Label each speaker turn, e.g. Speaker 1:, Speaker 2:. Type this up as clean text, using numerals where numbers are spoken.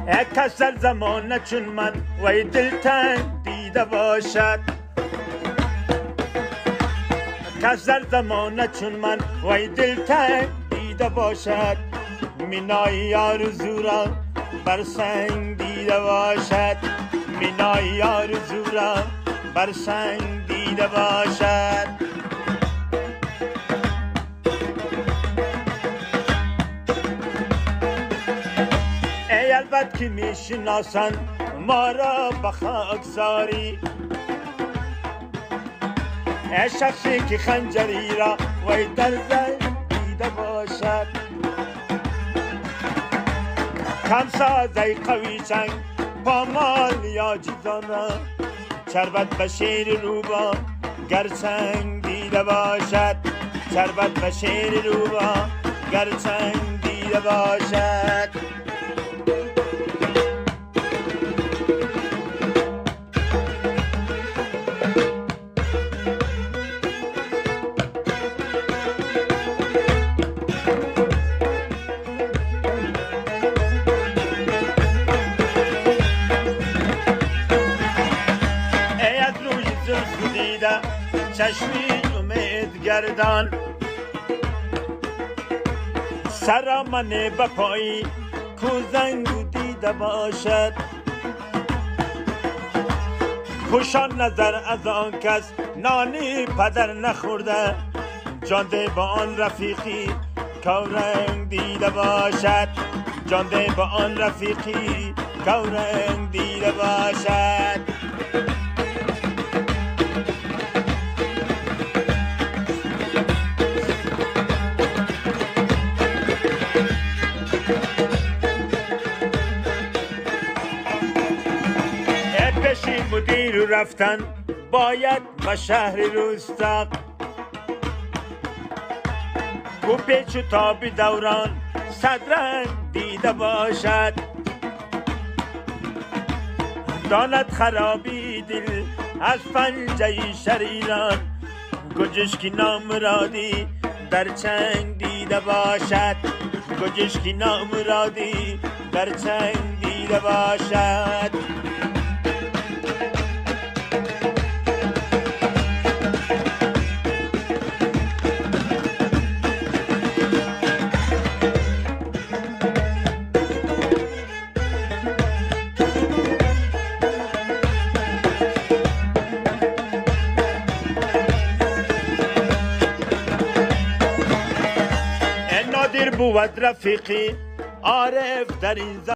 Speaker 1: کس در زمان چون من وی دلتنگ دیده باشد کس در زمان چون من وی دلتنگ دیده باشد مینای آرزو را بر سنگ دیده باشد مینای آرزو را بر سنگ دیده باشد ای البته که میشناسند ما را به خاکساری ای شخصی که خنجری را وی در زل دیده باشد کم ساز ای قوی چنگ پامال یا جیزان را چربت به شیر روبا گرچنگ دیده باشد چربت به شیر روبا گرچنگ دیده باشد چشمی امید گردان سر من به پایی کو زنگ دیده باشد خوشان نظر از آن کس نانی پدر نخورده جان ده با آن رفیقی کورنگ دیده باشد جان ده با آن رفیقی کورنگ دیده باشد مدیر رفتن باید به شهر روستاق کو پیچ و تاب دوران صدرنگ دیده باشد داند خرابی دل از پنجه شریران گنجشکی نامرادی در چنگ دیده باشد گنجشکی نامرادی در چنگ دیده باشد نادر بود رفیقی عارف در این